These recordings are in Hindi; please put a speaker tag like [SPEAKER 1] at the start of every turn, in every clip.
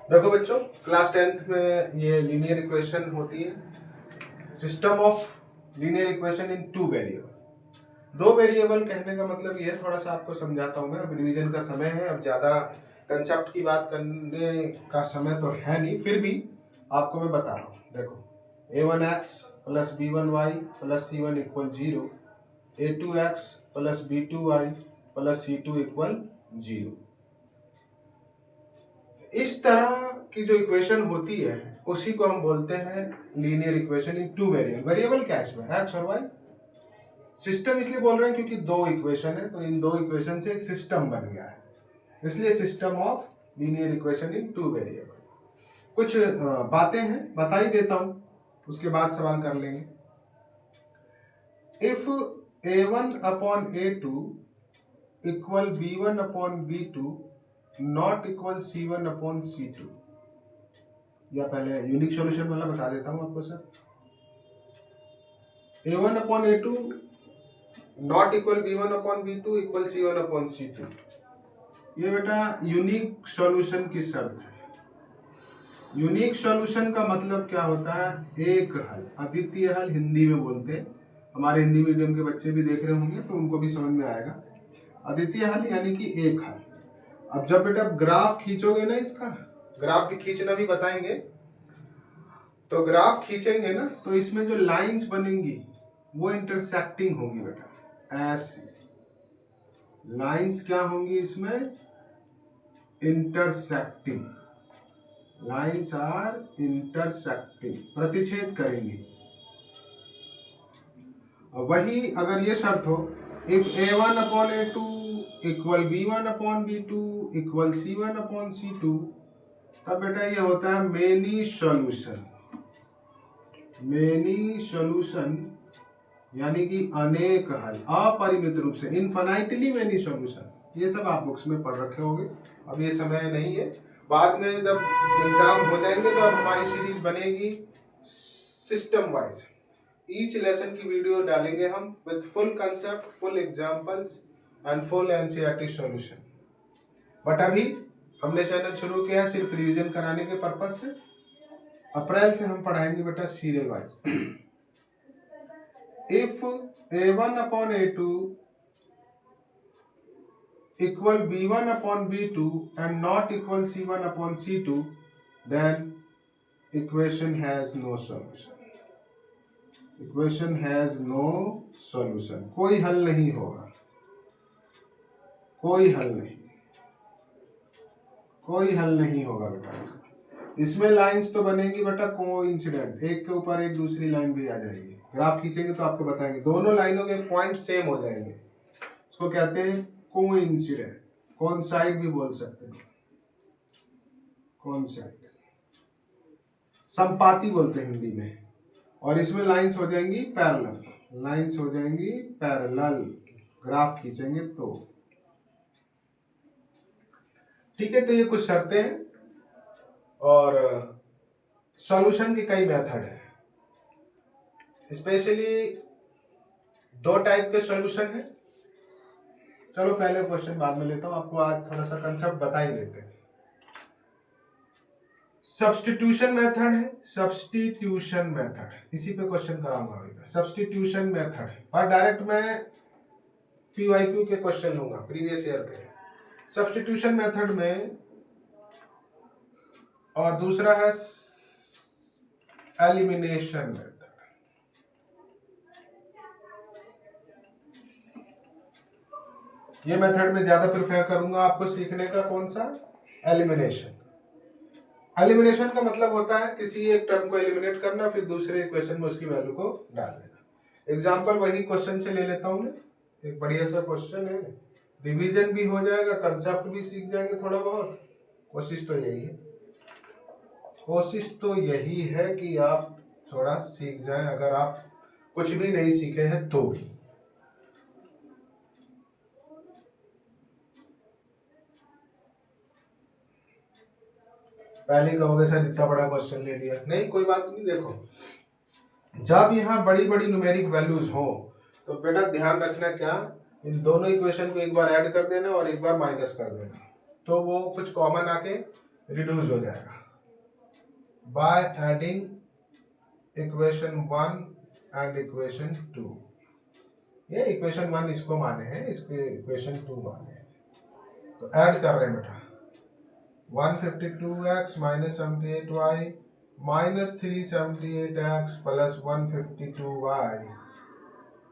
[SPEAKER 1] देखो बच्चों, क्लास 10th में ये लीनियर इक्वेशन होती है, system of linear equation in two variable. दो वेरिएबल कहने का मतलब ये, थोड़ा सा आपको समझाता हूँ मैं। अब रिवीजन का समय है, अब ज़्यादा कंसेप्ट की बात करने का समय तो है नहीं, फिर भी आपको मैं बता रहा हूँ। देखो, a1x plus b1y plus c1 equal 0, a2x plus b2y plus c2 equal 0। इस तरह की जो इक्वेशन होती है उसी को हम बोलते हैं linear equation in two variable. Variable क्या है इसमें? एक्स और वाई। सिस्टम इसलिए बोल रहे हैं क्योंकि दो इक्वेशन है, तो इन दो इक्वेशन से एक सिस्टम बन गया है, इसलिए system of linear equation in two variable. कुछ बातें हैं, बता ही देता हूं, उसके बाद सवाल कर लेंगे। If a1 upon a2 equal b1 upon b2 not equal c1 upon c2, या पहले यूनिक सॉल्यूशन वाला बता देता हूं आपको sir. a1 upon a2 not equal b1 upon b2 equal c1 upon c2, ये बेटा यूनिक सॉल्यूशन की शर्त है। यूनिक सॉल्यूशन का मतलब क्या होता है? एक हल, अद्वितीय हल हिंदी में बोलते हैं। हमारे हिंदी मीडियम के बच्चे भी देख रहे होंगे तो उनको भी समझ में आएगा। अद्वितीय हल यानी कि एक हल। अब जब बेटा ग्राफ खींचोगे ना, इसका ग्राफ भी खींचना भी बताएंगे, तो ग्राफ खींचेंगे ना तो इसमें जो लाइंस बनेंगी वो इंटरसेक्टिंग होगी बेटा। ऐसी लाइंस क्या होंगी इसमें? इंटरसेक्टिंग। लाइंस आर इंटरसेक्टिंग, प्रतिच्छेद करेंगी। वही अगर ये शर्त हो, if a1 upon a2 equal b1 upon b2 equal c1 upon c2, तब बेटा ये होता है मेनी सॉल्यूशन। मेनी सॉल्यूशन यानी कि अनेक हल, अपरिमित रूप से, इनफाइनाइटली मेनी सॉल्यूशन। ये सब आप बुक्स में पढ़ रखे होंगे, अब ये समय नहीं है, बाद में जब एग्जाम हो जाएंगे तो अब हमारी सीरीज बनेगी सिस्टम वाइज। ईच लेसन की वीडियो डालेंगे हम with full concept, full examples and full NCERT solution. But अभी हमने चैनल शुरू किया है सिर्फ रिवीजन कराने के पर्पज से। अप्रैल से हम पढ़ाएंगे बेटा serial wise. If a1 upon a2 equal b1 upon b2 and not equal c1 upon c2, then equation has no solution. Equation has no solution. कोई हल नहीं होगा, कोई हल नहीं, कोई हल नहीं होगा बेटा इसका। इसमें लाइंस तो बनेंगी बेटा कोइंसिडेंट, एक के ऊपर एक दूसरी लाइन भी आ जाएगी। ग्राफ खींचेंगे तो आपको बताएंगे, दोनों लाइनों के पॉइंट सेम हो जाएंगे, इसको कहते हैं कोइंसिडेंट। कोइंसाइड भी बोल सकते हैं, कोइंसाइड, संपाती बोलते हैं हिंदी में। और इसमें लाइंस हो जाएंगी पैरेलल, लाइंस हो जाएंगी पैरेलल, ग्राफ खींचेंगे तो। ठीक है, तो ये कुछ शर्तें हैं और सॉल्यूशन के कई मेथड हैं। स्पेशली दो टाइप के सॉल्यूशन है। चलो पहले क्वेश्चन बाद में लेता हूं, आपको आज थोड़ा सा कंसेप्ट बता ही देते हैं। सब्स्टिट्यूशन मेथड है, सब्स्टिट्यूशन मेथड, इसी पे क्वेश्चन कराऊंगा अभी। सब्स्टिट्यूशन मेथड और डायरेक्ट मैं पीवाईक्यू के क्वेश्चन लूंगा प्रीवियस ईयर के सब्स्टिट्यूशन मेथड में। और दूसरा है एलिमिनेशन मेथड। ये मेथड में ज्यादा प्रेफर करूंगा आपको सीखने का। कौन सा? एलिमिनेशन। एलिमिनेशन का मतलब होता है किसी एक टर्म को एलिमिनेट करना, फिर दूसरे इक्वेशन में उसकी वैल्यू को डाल देना। एग्जांपल वही क्वेश्चन से ले लेता हूं मैं, एक बढ़िया सा क्वेश्चन है, रिवीजन भी हो जाएगा, कंसेप्ट भी सीख जाएंगे थोड़ा बहुत। कोशिश तो यही है, कोशिश तो यही है कि आप थोड़ा सीख जाएं, अगर आप कुछ भी नहीं सीखे हैं तो भी। पहले कहोगे सर इतना बड़ा क्वेश्चन ले लिया, नहीं कोई बात नहीं। देखो, जब यहाँ बड़ी बड़ी न्यूमेरिक वैल्यूज हो तो बेटा ध्यान रखना क्या, इन दोनों इक्वेशन को एक बार ऐड कर देना और एक बार माइनस कर देना, तो वो कुछ कॉमन आके रिड्यूस हो जाएगा by adding equation 1 and equation 2। ये इक्वेशन 1 इसको माने हैं, इसके इक्वेशन 2 माने हैं। तो ऐड कर रहे हैं बेटा 152x minus 78y minus 378x plus 152y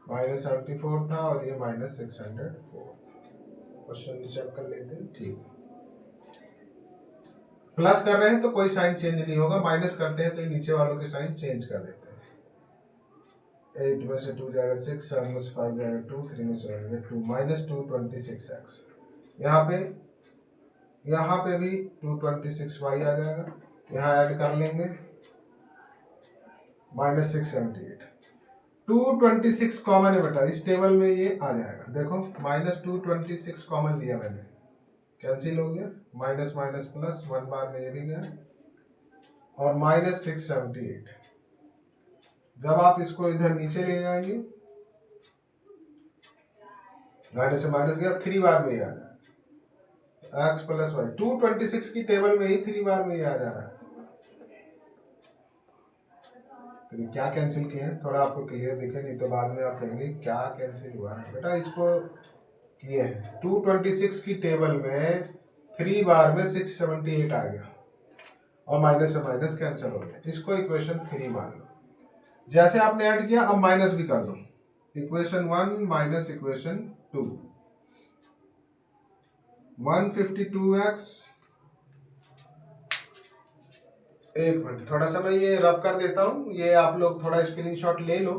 [SPEAKER 1] minus 74 था और ये माइनस 604। क्वेश्चन चेक कर लेते हैं। ठीक, प्लस कर रहे हैं तो कोई साइन चेंज नहीं होगा, माइनस करते हैं तो ये नीचे वालों के साइन चेंज कर देते हैं। 8 में से 2 जाएगा 6, 7 में से 5 जाएगा 2, 3 में से 1 जाएगा 2, माइनस 226x। यहाँ पे भी 226y आ जाएगा, यहाँ ऐड कर लेंगे माइनस 678। 226 कॉमन है बेटा, इस टेबल में ये आ जाएगा। देखो माइनस 226 कॉमन लिया मैंने, कैंसिल हो गया, माइनस माइनस प्लस 1 बार में ये भी गया और माइनस 678। जब आप इसको इधर नीचे ले जाएंगे, माइनस से माइनस गया, 3 बार में ये आ जाएगा x प्लस वाई। 226 की टेबल में ही 3 बार में ये आ जा रहा है। तो क्या कैंसिल किए हैं, थोड़ा आपको क्लियर दिखे, नहीं तो बाद में आप कहेंगे क्या कैंसिल हुआ है। बेटा इसको किए हैं 226 की टेबल में 3 बार में 678 आ गया और माइनस से माइनस कैंसिल हो गया। इसको इक्वेशन 3 मान लो। जैसे आपने ऐड किया अब माइनस भी कर दो, इक्वेशन 1 माइनस इक्वेशन 2, 152x। एक मिनट, थोड़ा सा मैं ये रब कर देता हूँ, ये आप लोग थोड़ा स्क्रीनशॉट ले लो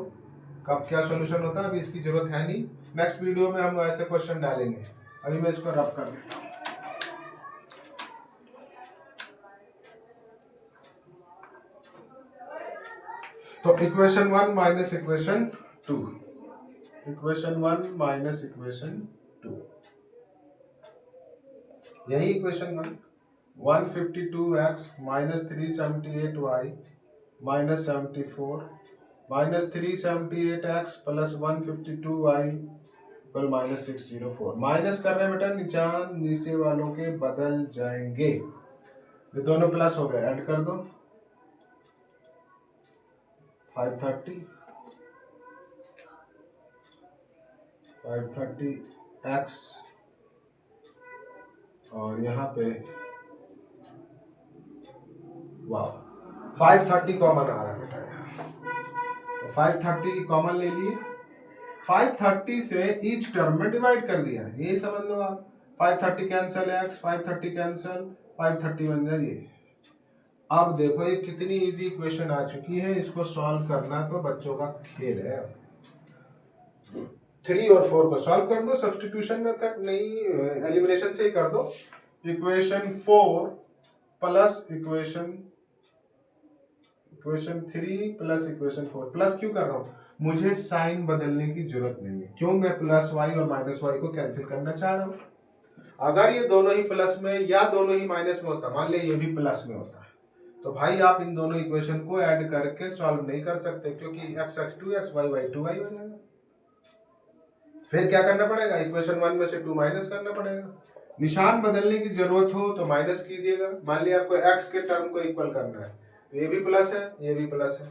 [SPEAKER 1] कब क्या सॉल्यूशन होता है। अभी इसकी जरूरत है नहीं, नेक्स्ट वीडियो में हम ऐसे क्वेश्चन डालेंगे। अभी मैं इसको रब कर देता हूँ। तो equation 1 minus equation 2, equation 1 minus equation 2, यही equation 1। 152x minus 378y minus 74 minus 378x plus 152y equal minus 604। Minus कर रहे हैं बेटा, निशान नीचे वालों के बदल जाएंगे। ये दोनों प्लस हो गए, ऐड कर दो 530x और यहाँ पे वाह 530 कॉमन आ रहा है बेटा यहाँ। तो 530 कॉमन ले लिए, 530 से ईच टर्म में डिवाइड कर दिया, ये समझ लो आप। 530 कैंसिल x, 530 कैंसिल, 530 बन जाए ये। अब देखो ये कितनी इजी इक्वेशन आ चुकी है, इसको सॉल्व करना तो बच्चों का खेल है। 3 और 4 को सॉल्व कर दो, सब्स्टिट्यूशन मेथड नहीं, एलिमिनेशन से ही कर दो। Equation 4 plus equation 3 plus equation 4। Plus क्यों कर रहा हूँ, मुझे साइन बदलने की जरूरत नहीं है। क्यों, मैं प्लस वाई और माइनस वाई को कैंसिल करना चाह रहा हूँ। अगर ये दोनों ही प्लस में या दोनों ही माइनस में होता, मान ले ये भी प्लस में होता है, तो भाई आप इन दोनों इक्वेशन को ऐड करके सॉल्व नहीं कर सकते, क्योंकि x x 2x y y 2y हो जाएगा। फिर क्या करना पड़ेगा, इक्वेशन 1 में से 2 माइनस करना पड़ेगा। निशान बदलने की जरूरत हो तो माइनस कीजिएगा। मान लिया आपको x के टर्म को इक्वल करना है, तो ये भी प्लस है, ये भी प्लस है।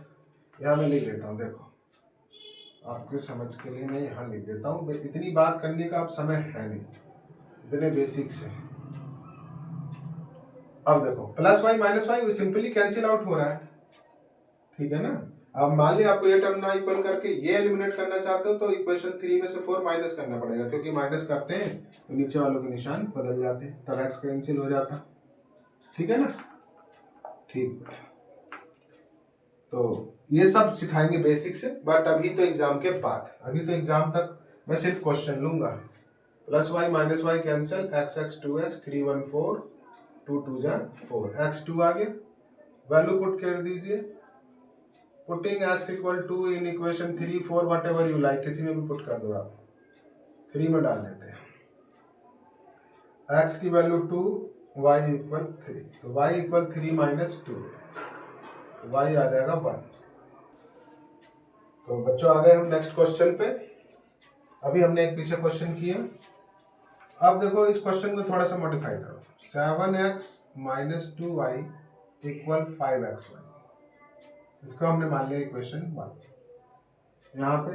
[SPEAKER 1] यहाँ मैं लिख देता हूँ, देखो आपके समझ के लिए मैं यहाँ लिख देता हूँ। इतनी बात करने का अब समय है नहीं, इतने बेसिक से। अब देखो plus y minus y simply cancel out हो रहा है, ठीक है ना। अब मान लिया आपको ये टर्म ना इक्वल करके ये एलिमिनेट करना चाहते हो, तो इक्वेशन 3 में से 4 माइनस करना पड़ेगा, क्योंकि माइनस करते हैं तो नीचे वालों के निशान बदल जाते हैं, तब एक्स कैंसिल हो जाता, ठीक है ना। ठीक, तो ये सब सिखाएंगे बेसिक से, बट अभी तो एग्जाम के बाद, अभी तो एग्जाम तक मैं सिर्फ क्वेश्चन लूंगा। Plus y minus y cancel, x x 2x 3 1 4 2 2 जा 4, x2 आ गया, वैल्यू पुट कर दीजिए। Putting x equal to in equation 3 4 whatever you like, किसी में भी पुट कर दो आप, 3 में डाल देते हैं। x की वैल्यू 2, y इक्वल 3, तो y इक्वल 3 माइनस 2, y आ जाएगा 1। तो बच्चों आ गए हम नेक्स्ट क्वेश्चन पे। अभी हमने एक पीछे क्वेश्चन किया, अब देखो इस क्वेश्चन को थोड़ा सा मॉडिफाई करो। 7x minus 2y equal 5xy, इसको हमने मान लिया इक्वेशन 1। यहाँ पे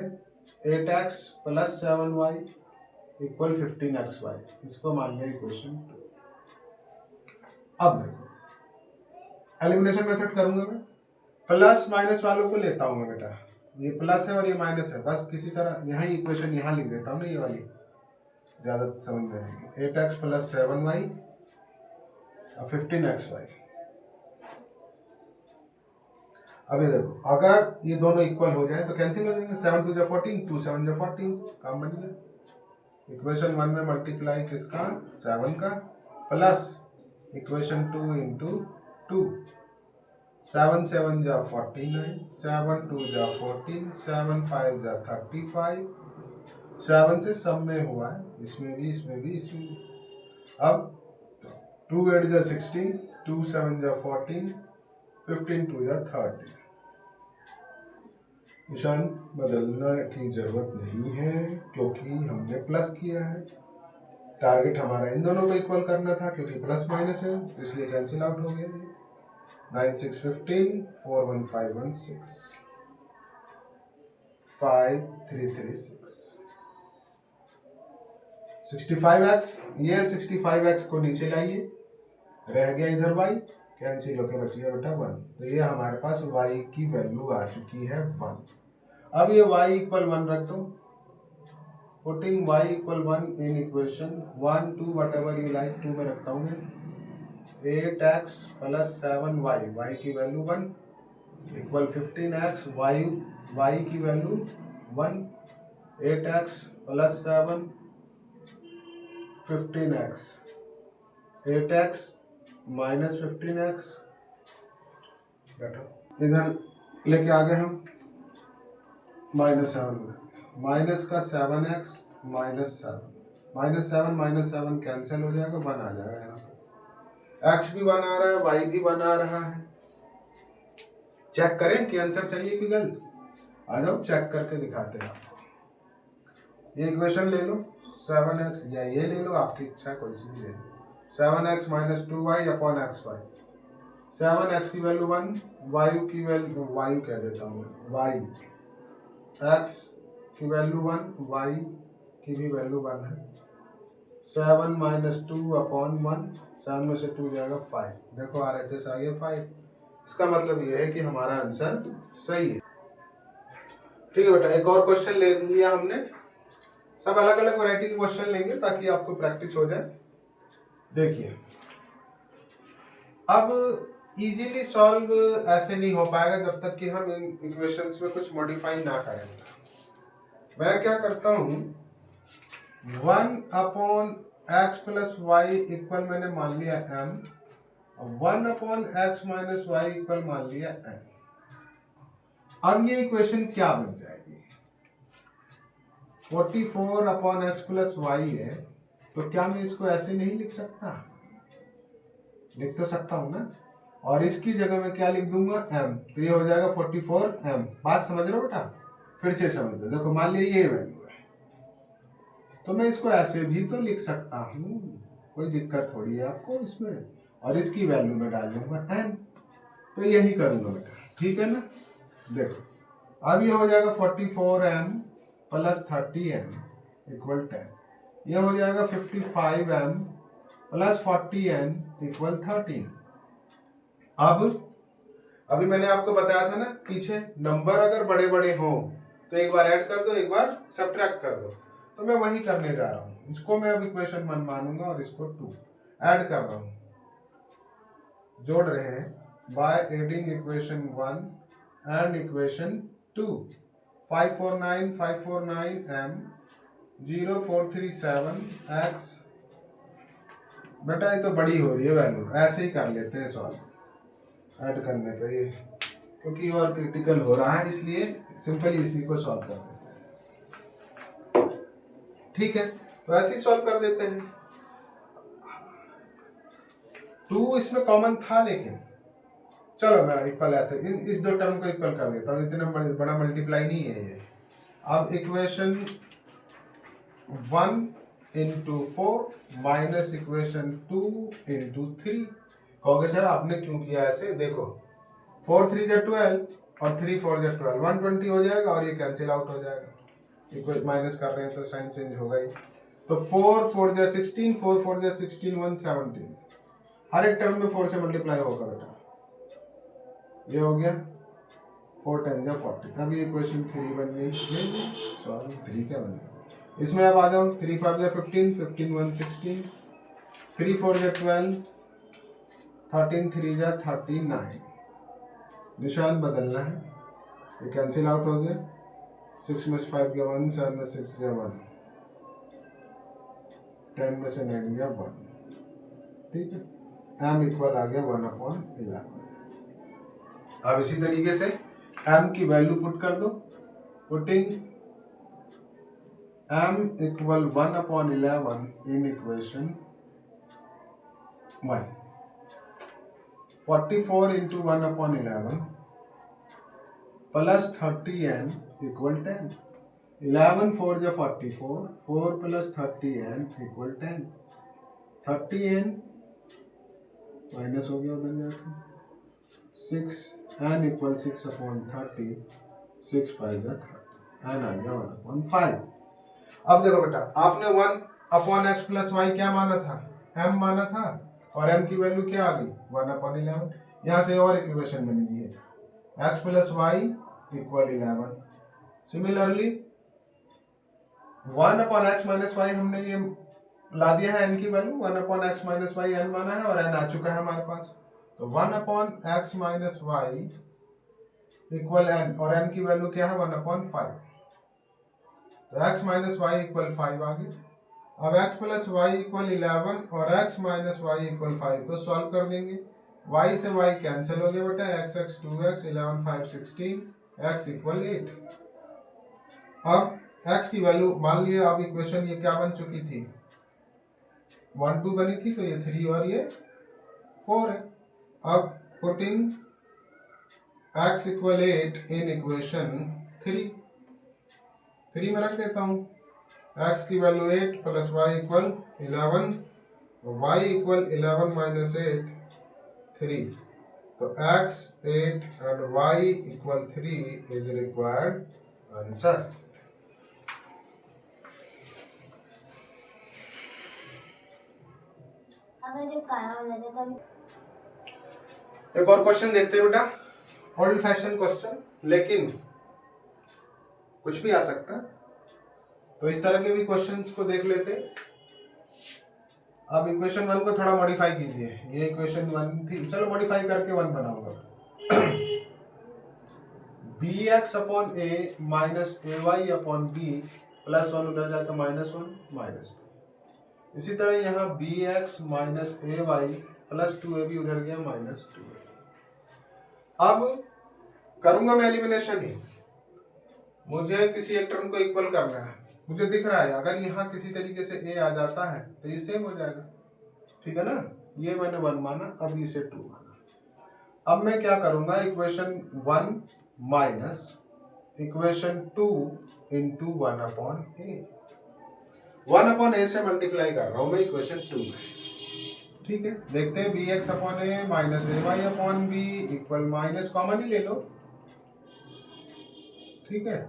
[SPEAKER 1] 8x plus 7y equal 15xy, इसको मान लिया इक्वेशन 2। अब देखो एलिमिनेशन मेथड करूंगा मैं, प्लस माइनस वालों को लेता हूँ मैं बेटा, ये प्लस है और ये माइनस है, बस किसी तरह यहाँ ही इक्वेशन यहाँ लिख देता हूँ ना, ये वाली ज़्यादा समझ में आएगी। 8x प्लस 7y और 15xy। अब ये देखो अगर ये दोनों इक्वल हो जाए तो कैंसिल हो जाएंगे, 7 2 जा 14, 2 7 जा 14, काम बन गया। इक्वेशन 1 में मल्टीप्लाई किसका, 7 का, प्लस इक्वेशन 2 इंटू 2, 7 7 जा 49, 7 2 जा 14, 7 5 जा 35, 7 से सब में हुआ है, इसमें भी इसमें भी इसमें भी। अब 2 8 जा 16, 2 7 जा 14, 15 2 जा 30। निशान बदलने की जरूरत नहीं है क्योंकि हमने प्लस किया है। टारगेट हमारा इन दोनों को इक्वल करना था क्योंकि प्लस माइनस है, इसलिए कैंसिल आउट हो गया। 9 6 15, 4 1 5 1 6, 5 3 3 6, 65x, ये 65x को नीचे लाइए, रह गया इधर y, कैंसिल होकर बच गया बेटा 1। तो ये हमारे पास y की वैल्यू आ चुकी है 1। अब ये y इक्वल 1 रख दो, putting y equal 1 in equation 1 2 what ever you like, 2 में रखता हूँ मैं। 8x प्लस 7y, y की वैल्यू 1 इक्वल 15x, y की value 1, 8x plus 7 15x, 8x minus 15x, बैठो इधर लेके आ गए हम माइनस 7, माइनस का 7x माइनस 7, माइनस 7 कैंसिल हो जाएगा, 1 आ जाएगा। यहाँ पे x भी 1 आ रहा है, y भी 1 आ रहा है। चेक करें कि आंसर सही है कि गलत। आ जाओ चेक करके दिखाते हैं आपको। ये इक्वेशन ले लो 7x, या ये ले लो, आपकी इच्छा कोई सी भी ले लो। 7x minus 2y upon xy, 7x की वैल्यू 1, y की वैल्यू, y कह देता हूँ मैं, y, x की वैल्यू 1, y की भी वैल्यू 1 है। 7 माइनस 2 अपॉन 1, 7 में से 2 जाएगा 5, देखो RHS आ गया 5। इसका मतलब ये है कि हमारा आंसर सही है। ठीक है बेटा, एक और क्वेश्चन ले लिया हमने, सब अलग अलग वैरायटी के क्वेश्चन लेंगे ताकि आपको प्रैक्टिस हो जाए। देखिए अब इजीली सॉल्व ऐसे नहीं हो पाएगा जब तक कि हम इन इक्वेशंस में कुछ मॉडिफाई ना करें। मैं क्या करता हूँ, 1 upon x plus y equal मैंने मान लिया m, 1 upon x minus y equal मान लिया n। अब ये इक्वेशन क्या बन जाएगी, 44 अपॉन एक्स प्लस वाई है, तो क्या मैं इसको ऐसे नहीं लिख सकता, लिख तो सकता हूं ना, और इसकी जगह मैं क्या लिख दूंगा m, तो ये हो जाएगा 44m। बात समझ रहे हो बेटा, फिर से समझ लो। देखो मान लिया ये वैल्यू है, तो मैं इसको ऐसे भी तो लिख सकता हूँ, कोई दिक्कत थोड़ी है आपको इसमें, और इसकी वैल्यू में डाल दूंगा n, तो यही करूंगा बेटा, ठीक है ना। देखो अब ये हो जाएगा 44m प्लस 30m इक्वल 10, ये हो जाएगा 55m प्लस 40n इक्वल 13। अब अभी मैंने आपको बताया था ना पीछे, नंबर अगर बड़े बड़े हों तो एक बार ऐड कर दो, एक बार सब्ट्रैक्ट कर दो, तो मैं वही करने जा रहा हूँ। इसको मैं अब इक्वेशन 1 मानूंगा और इसको 2 ऐड कर रहा हूँ, जोड़ रहे हैं by adding equation 1 and equation 2। 549m 0437 x, बेटा ये तो बड़ी हो रही है वैल्यू, ऐसे ही कर लेते हैं सॉल्व ऐड करने पे, ये क्योंकि और क्रिटिकल हो रहा है इसलिए सिंपली इसी को सॉल्व कर देते हैं। ठीक है, तो ऐसे ही सॉल्व कर देते हैं। 2 इसमें कॉमन था, लेकिन चलो मैं इक्वल ऐसे इस दो टर्म को इक्वल कर देता हूँ, इतना बड़ा मल्टीप्लाई नहीं है ये। अब equation 1 into 4 minus equation 2 into 3। कहोगे सर आपने क्यों किया ऐसे? देखो 4 3 जा 12 और 3 4 जा 12, 120 हो जाएगा और ये कैंसिल आउट हो जाएगा। इक्वेशन माइनस कर रहे हैं तो साइन चेंज होगा ही। तो 4 4 जा 16, 4 4 जा 16, 117। हर एक टर्म में 4 से मल्टीप्लाई होगा बेटा। ये हो गया 4 10 जा 40। अब ये इक्वेशन 3 बन गई, सॉरी 3 क्या बन गई। इसमें अब आ जाओ 3 5 जा 15, 15 1 16, 3 4 जा 12, 13 3 जा 39। निशान बदलना है, ये कैंसिल आउट हो गया। 6 में से 5 गया 1, 7 में 6 गया 1, 10 में से 9 गया 1। ठीक है, m इक्वल आ गया 1/11। अब इसी तरीके से m की वैल्यू पुट कर दो। Putting m equal 1/11 in equation 1। 44 into 1/11 plus 30n equal 10। 11 4 जा 44, 4 plus 30n equal 10। 30n minus हो गया उधर जाके 6n इक्वल 6/30, 6 5 जा 30, n आ गया 1/5। अब देखो बेटा, आपने 1/x प्लस वाई क्या माना था? m माना था, और m की वैल्यू क्या आ गई? 1/11। यहाँ से और इक्वेशन बन गई है x plus y equal 11। Similarly 1/x minus y हमने ये ला दिया है n की value, 1/x minus Y n माना है और n आ चुका है हमारे पास। तो 1/x minus y equal n, और n की वैल्यू क्या है? 1/5। तो x माइनस वाई इक्वल 5 आ गया। अब x प्लस वाई इक्वल 11 और x माइनस वाई इक्वल 5 को सॉल्व कर देंगे। y से y कैंसिल हो गया बेटा, x 2x, 11 5 16, x इक्वल 8। अब x की वैल्यू मान लिया, अब इक्वेशन ये क्या बन चुकी थी? 1 2 बनी थी, तो ये 3 और ये 4 है। अब putting x equal 8 in equation 3 में रख देता हूँ। x की value 8 plus y equal 11, y equal 11 minus 8 3। तो x 8 and y equal 3 is required answer. एक और क्वेश्चन देखते हैं बेटा, ओल्ड फैशन क्वेश्चन, लेकिन कुछ भी आ सकता है, तो इस तरह के भी क्वेश्चंस को देख लेते। अब इक्वेशन 1 को थोड़ा मॉडिफाई कीजिए। ये इक्वेशन 1 थी, चलो मॉडिफाई करके 1 बनाऊंगा। bx upon a minus ay upon b plus 1 उधर जाकर -1 -2। इसी तरह यहाँ bx minus ay plus 2ab उधर गया -2। अब करूंगा मैं एलिमिनेशन ही, मुझे किसी एक टर्म को इक्वल करना है। मुझे दिख रहा है अगर यहाँ किसी तरीके से a आ जाता है तो ये सेम हो जाएगा, ठीक है ना। ये मैंने 1 माना, अब इसे 2 माना। अब मैं क्या करूंगा, equation 1 minus equation 2 into 1/a। 1/a से मल्टीप्लाई कर रहा हूं मैं इक्वेशन 2 में, ठीक है। देखते हैं bx upon a minus ay upon b equal minus, common ही ले लो, ठीक है।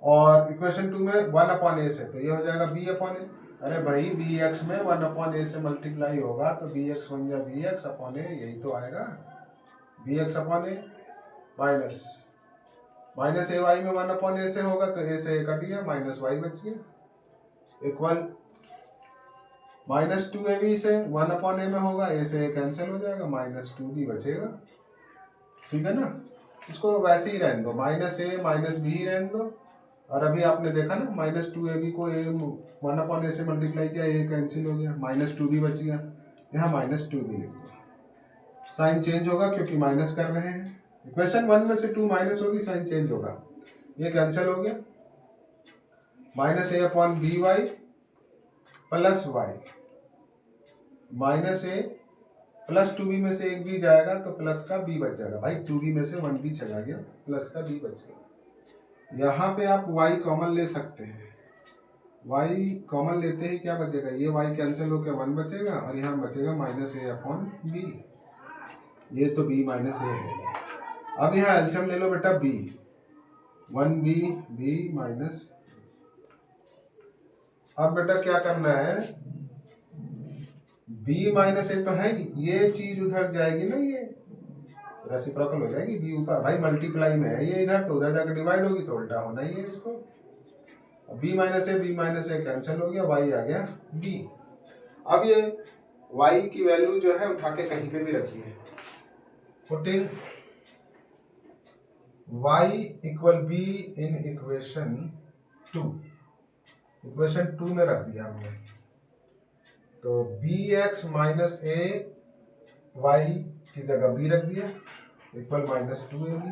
[SPEAKER 1] और इक्वेशन 2 में 1/a से, तो ये हो जाएगा b अपॉन a। अरे भाई bx में 1/a से मल्टीप्लाई होगा तो bx बन जाए bx अपॉन a, यही तो आएगा। bx upon a minus minus ay में 1/a से होगा तो a से a कट गया, माइनस y बच गया इक्वल -2ab से 1/a में होगा, a से a कैंसिल हो जाएगा, -2b बचेगा, ठीक है ना। इसको वैसे ही रहने दो, -a माइनस b ही रहने दो। और अभी आपने देखा ना -2ab को a 1/a से मल्टीप्लाई किया, a कैंसिल हो गया, -2b बच गया, यहाँ -2b लिख दो। साइन चेंज होगा क्योंकि माइनस कर रहे हैं। इक्वेशन 1 में से 2 माइनस होगी, साइन चेंज होगा, ये कैंसिल हो गया। -a upon b y plus y, -a plus 2b में से एक b जाएगा तो प्लस का b बच जाएगा। भाई 2b में से 1b चला गया, प्लस का b बच गया। यहाँ पे आप y कॉमन ले सकते हैं, y कॉमन लेते ही क्या बचेगा, ये y कैंसिल होकर 1 बचेगा और यहाँ बचेगा -a/b। ये तो b - a है। अब यहाँ एल्सियम ले लो बेटा b, 1b b माइनस। अब बेटा क्या करना है, b - a तो है ही, ये चीज उधर जाएगी ना, ये रेसिप्रोकल हो जाएगी, b ऊपर, भाई मल्टीप्लाई में है ये, इधर तो उधर जाकर डिवाइड होगी तो उल्टा होना ही है इसको। b - a कैंसिल हो गया, y आ गया b। अब ये y की वैल्यू जो है उठा के कहीं पे भी रखिए, putting y = b in equation 2, equation 2 में रख दिया हमने। तो bx - a y की जगह b रख दिया इक्वल -2ab।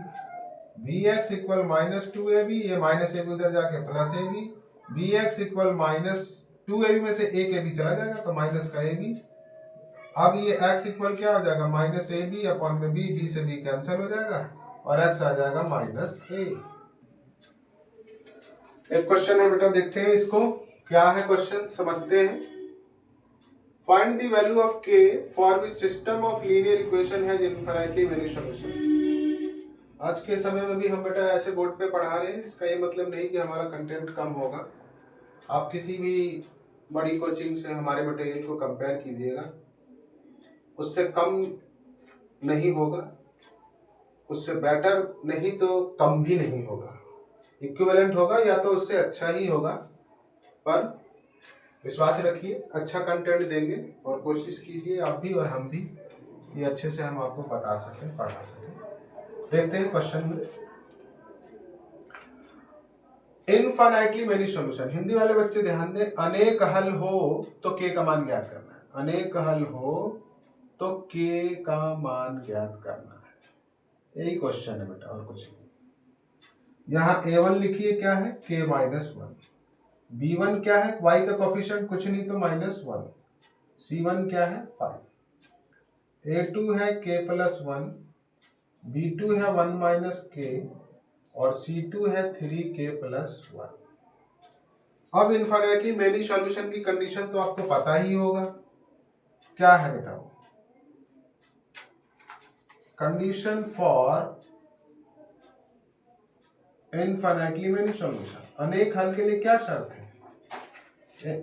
[SPEAKER 1] bx = -2ab, ये -ab उधर जाके +ab, bx = -2ab में से एक ab चला जाएगा तो माइनस का ab। अब ये x इक्वल क्या हो जाएगा, -ab/b, b से b कैंसिल हो जाएगा और x आ जाएगा -a। एक क्वेश्चन है बेटा, देखते हैं इसको क्या है, क्वेश्चन समझते हैं। Find the value of k for which system of linear equation has infinitely many solution. आज के समय में भी हम बेटा ऐसे बोर्ड पे पढ़ा रहे हैं, इसका ये मतलब नहीं कि हमारा कंटेंट कम होगा। आप किसी भी बड़ी कोचिंग से हमारे मटेरियल को कंपेयर कीजिएगा, उससे कम नहीं होगा, उससे बेटर नहीं तो कम भी नहीं होगा, इक्विवेलेंट होगा या तो उससे अच्छा ही होगा। पर विश्वास रखिए, अच्छा कंटेंट देंगे और कोशिश कीजिए आप भी और हम भी कि अच्छे से हम आपको बता सकें, पढ़ा सकें। देखते हैं क्वेश्चन में, इनफाइनाइटली मेनी सॉल्यूशन। हिंदी वाले बच्चे ध्यान दें, अनेक हल हो तो के का मान ज्ञात करना है। अनेक हल हो तो के का मान ज्ञात करना है, यही क्वेश्चन है बेटा और कुछ नहीं। यहाँ a1 लिखिए क्या है, k - 1, b1 क्या है, y का कोफिशिएंट कुछ नहीं तो -1, c1 क्या है 5, a2 है k + 1, b2 है 1 - k और c2 है 3k + 1। अब इनफाइनाइटली मेनी सॉल्यूशन की कंडीशन तो आपको पता ही होगा, क्या है बेटा वो, condition for infinitely many solution, अनेक हल के लिए क्या शर्त है,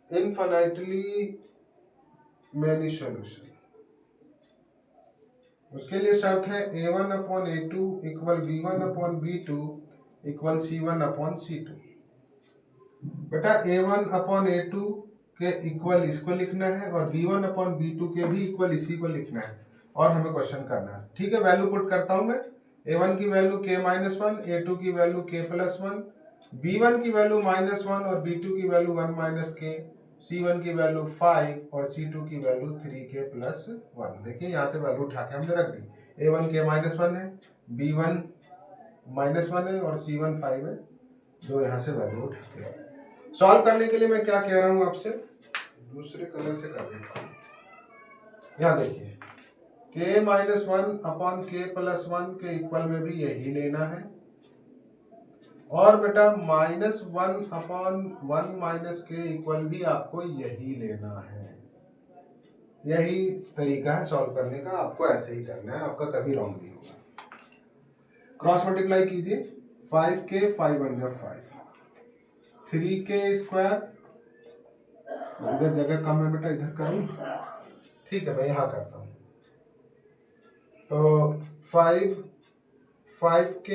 [SPEAKER 1] इनफाइनाइटली मेनी सॉल्यूशन, उसके लिए शर्त है a1/a2 = b1/b2 = c1/c2। बेटा a1/a2 के इक्वल इसको लिखना है और b1/b2 के भी इक्वल इसी को लिखना है और हमें क्वेश्चन करना है। ठीक है, वैल्यू पुट करता हूं मैं, a1 की वैल्यू k - 1, a2 की वैल्यू k + 1, b1 की वैल्यू -1 और b2 की वैल्यू 1 - k, c1 की वैल्यू 5 और c2 की वैल्यू 3k + 1। देखिए यहाँ से वैल्यू उठा के हमने रख दी, a1 k - 1 है, b1 -1 है और c1 5 है, जो यहाँ से वैल्यू उठा के। सॉल्व करने के लिए मैं क्या कह रहा हूं आपसे, दूसरे कलर से कर देता हूं। यहां देखिए, k - 1/k + 1 के इक्वल में भी यही लेना है और बेटा -1/1 - k इक्वल भी आपको यही लेना है। यही तरीका है सॉल्व करने का, आपको ऐसे ही करना है, आपका कभी रॉन्ग नहीं होगा। क्रॉस मल्टीप्लाई कीजिए, 5k 5 × 5, 3k², इधर जगह कम है बेटा, इधर करूं, ठीक है मैं यहां करता हूं। तो 5k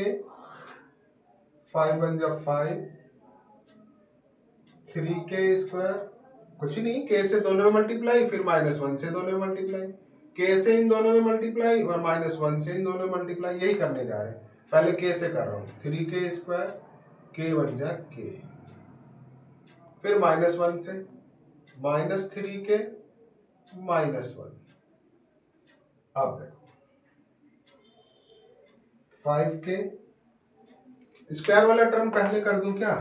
[SPEAKER 1] 5 × 5, 3k², कुछ नहीं, k से दोनों में मल्टीप्लाई, फिर -1 से दोनों में मल्टीप्लाई, k से इन दोनों में मल्टीप्लाई और -1 से इन दोनों में मल्टीप्लाई, यही करने जा रहे हैं। पहले k से कर रहा हूं, 3k², k बन जा k, फिर -1 से -3k -1। अब देखो 5k, स्क्वायर वाला टर्म पहले कर दूं क्या,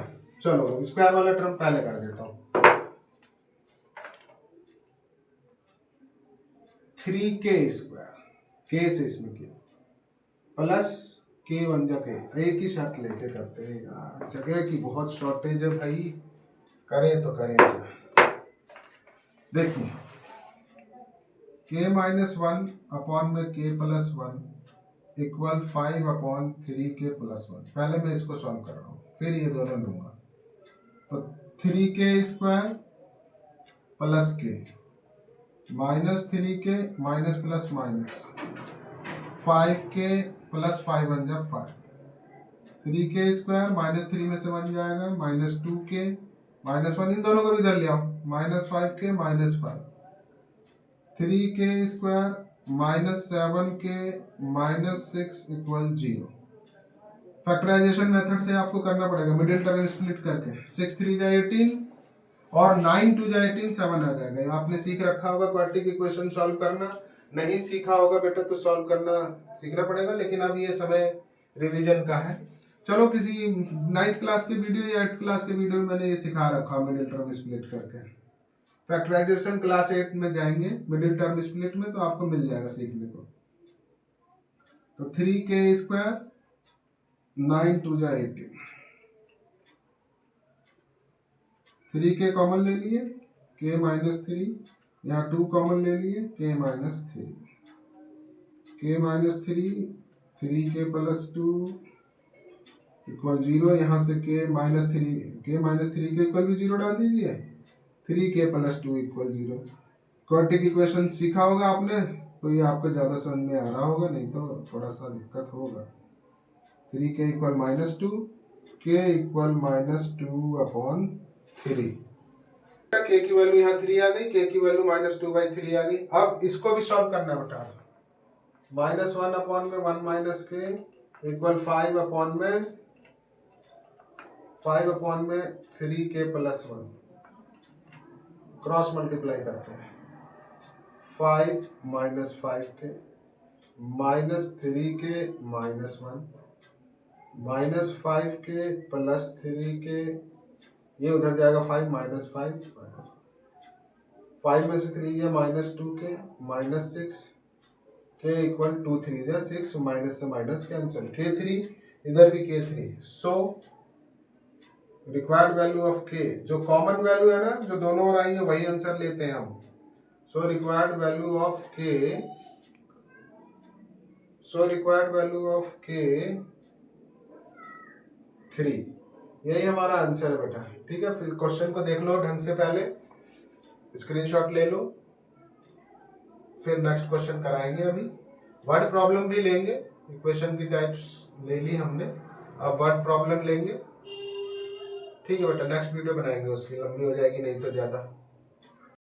[SPEAKER 1] चलो स्क्वायर वाला टर्म पहले कर देता हूं, 3k², k से इसमें किया प्लस k बन जा k, एक ही शर्त लेके करते हैं यार, जगह की बहुत शॉर्टेज है भाई, करें तो करें। देखिए k-1 अपॉन में k+1 इक्वल 5/3k+1। पहले मैं इसको सॉल्व कर रहा हूँ, फिर ये दोनों लूंगा। तो 3k² plus k minus 3k minus plus minus 5k plus 5 बन जाए 5। 3k² माइनस 3 में से बन जाएगा माइनस 2k माइनस 1, इन दोनों को भी इधर ले आओ, minus 5k minus 5। 3k² minus 7k minus 6 equal 0। Factorization method से आपको करना पड़ेगा, मिडिल टर्म स्प्लिट करके। 6 3 जा 18 और 9 2 जा 18, 7 आ जाएगा। ये आपने सीख रखा होगा क्वाड्रेटिक इक्वेशन सॉल्व करना, नहीं सीखा होगा बेटा तो सॉल्व करना सीखना पड़ेगा, लेकिन अब ये समय रिवीजन का है। चलो किसी 9th क्लास के वीडियो या 8th क्लास के वीडियो में मैंने ये सिखा रखा मिडिल टर्म स्प्लिट करके। फैक्टराइजेशन क्लास 8 में जाएंगे मिडिल टर्म स्प्लिट में, तो आपको मिल जाएगा सीखने को। तो 3k² 9 2 जा 18, 3k कॉमन ले लिए, k माइनस 3, यहाँ 2 कॉमन ले लिए, k minus 3, k minus 3, 3k plus 2 equal 0। यहाँ से k माइनस 3 के इक्वल भी 0 डाल दीजिए, 3k plus 2 equal 0। Quadratic equation सीखा होगा आपने, तो ये आपको ज़्यादा समझ में आ रहा होगा, नहीं तो थोड़ा सा दिक्कत होगा। 3k equal minus 2, k equal minus 2/3। k की वैल्यू यहाँ 3 आ गई, k की वैल्यू -2/3 आ गई। अब इसको भी सॉल्व करना बेटा। -1/1 minus k equal 5/3k plus 1। Cross multiply करते हैं, 5 minus 5k minus 3k minus 1 minus 5k plus 3k, ये उधर जाएगा 5 माइनस 5 5 में से 3 गया minus 2k minus 6 k equal 2 3 जा 6, माइनस से माइनस कैंसिल, k3 इधर भी k3। So required value of k, जो कॉमन वैल्यू है ना, जो दोनों ओर आई है वही आंसर लेते हैं हम। So required value of k 3, यही हमारा आंसर है बेटा। ठीक है, फिर क्वेश्चन को देख लो ढंग से, पहले स्क्रीनशॉट ले लो, फिर नेक्स्ट क्वेश्चन कराएंगे। अभी वर्ड प्रॉब्लम भी लेंगे, इक्वेशन की टाइप्स ले ली हमने, अब वर्ड प्रॉब्लम लेंगे। ठीक है बेटा, नेक्स्ट वीडियो बनाएंगे, उसकी लंबी हो जाएगी नहीं तो ज़्यादा।